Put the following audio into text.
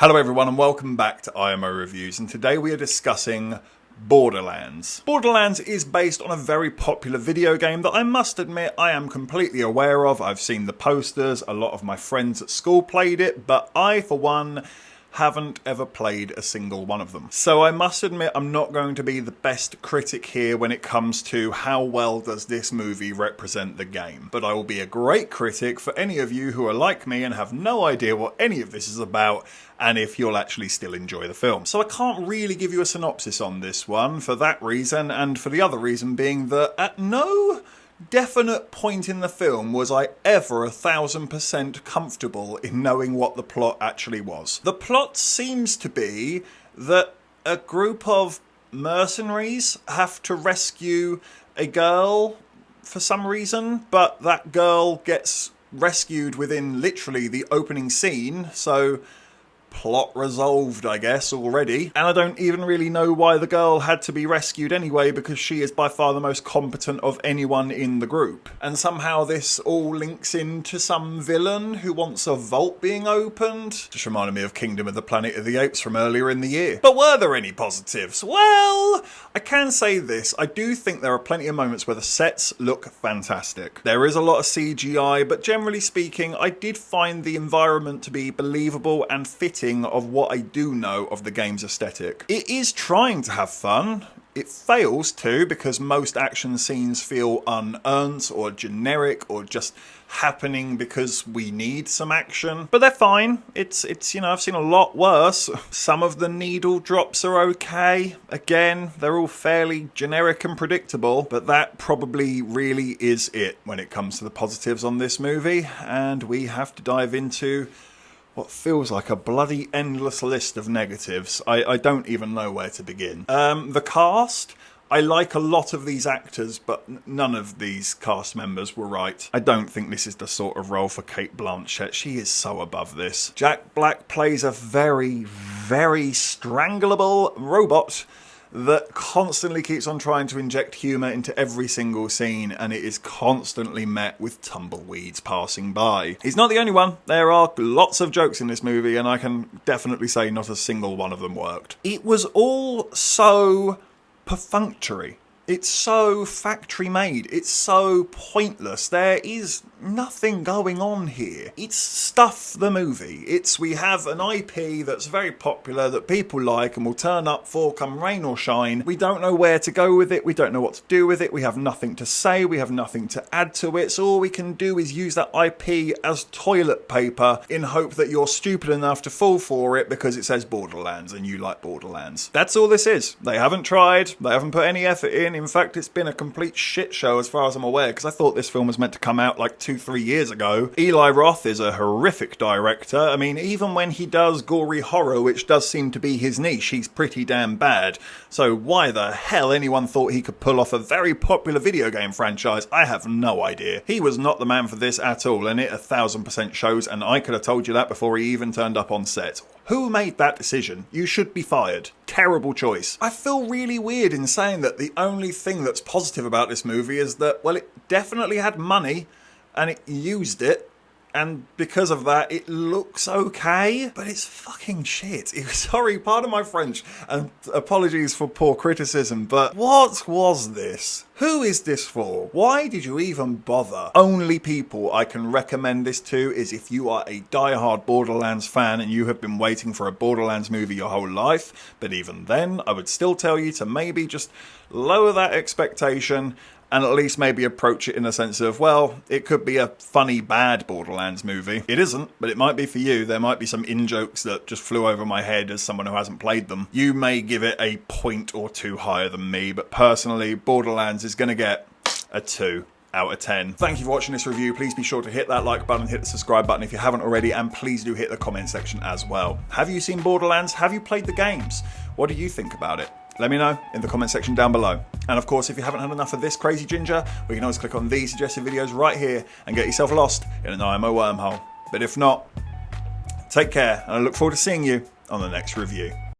Hello everyone and welcome back to IMO Reviews, and today we are discussing Borderlands. Borderlands is based on a very popular video game that I must admit I am completely aware of. I've seen the posters, a lot of my friends at school played it, but I, for one, haven't ever played a single one of them. So I must admit I'm not going to be the best critic here when it comes to how well does this movie represent the game. But I will be a great critic for any of you who are like me and have no idea what any of this is about, and if you'll actually still enjoy the film. So I can't really give you a synopsis on this one for that reason, and for the other reason being that at no definite point in the film was I ever 1000% comfortable in knowing what the plot actually was. The plot seems to be that a group of mercenaries have to rescue a girl for some reason, but that girl gets rescued within literally the opening scene, so plot resolved, I guess, already. And I don't even really know why the girl had to be rescued anyway, because she is by far the most competent of anyone in the group. And somehow this all links into some villain who wants a vault being opened. Just reminded me of Kingdom of the Planet of the Apes from earlier in the year. But were there any positives? Well, I can say this. I do think there are plenty of moments where the sets look fantastic. There is a lot of CGI, but generally speaking, I did find the environment to be believable and fitting of what I do know of the game's aesthetic. It is trying to have fun. It fails to, because most action scenes feel unearned or generic or just happening because we need some action. But they're fine. It's you know, I've seen a lot worse. Some of the needle drops are okay. Again, they're all fairly generic and predictable, but that probably really is it when it comes to the positives on this movie, and we have to dive into what feels like a bloody endless list of negatives. I don't even know where to begin. The cast, I like a lot of these actors, but none of these cast members were right. I don't think this is the sort of role for Cate Blanchett. She is so above this. Jack Black plays a very, very strangleable robot that constantly keeps on trying to inject humour into every single scene, and it is constantly met with tumbleweeds passing by. He's not the only one. There are lots of jokes in this movie, and I can definitely say not a single one of them worked. It was all so perfunctory. It's so factory made. It's so pointless. There is nothing going on here. It's stuff the movie. We have an IP that's very popular that people like and will turn up for come rain or shine. We don't know where to go with it. We don't know what to do with it. We have nothing to say. We have nothing to add to it. So all we can do is use that IP as toilet paper in hope that you're stupid enough to fall for it because it says Borderlands and you like Borderlands. That's all this is. They haven't tried. They haven't put any effort in. In fact, it's been a complete shit show as far as I'm aware, because I thought this film was meant to come out like 2-3 years ago. Eli Roth is a horrific director. I mean, even when he does gory horror, which does seem to be his niche, he's pretty damn bad. So why the hell anyone thought he could pull off a very popular video game franchise, I have no idea. He was not the man for this at all, and it 1000% shows, and I could have told you that before he even turned up on set. Who made that decision? You should be fired. Terrible choice. I feel really weird in saying that the only thing that's positive about this movie is that, well, it definitely had money and it used it. And because of that, it looks okay, but it's fucking shit. Sorry, pardon my French, and apologies for poor criticism, but what was this? Who is this for? Why did you even bother? Only people I can recommend this to is if you are a die-hard Borderlands fan and you have been waiting for a Borderlands movie your whole life, but even then, I would still tell you to maybe just lower that expectation and at least maybe approach it in a sense of, well, it could be a funny, bad Borderlands movie. It isn't, but it might be for you. There might be some in-jokes that just flew over my head as someone who hasn't played them. You may give it a point or two higher than me, but personally, Borderlands is going to get a 2 out of 10. Thank you for watching this review. Please be sure to hit that like button, hit the subscribe button if you haven't already, and please do hit the comment section as well. Have you seen Borderlands? Have you played the games? What do you think about it? Let me know in the comment section down below. And of course, if you haven't had enough of this crazy ginger, we can always click on these suggested videos right here and get yourself lost in an IMO wormhole. But if not, take care, and I look forward to seeing you on the next review.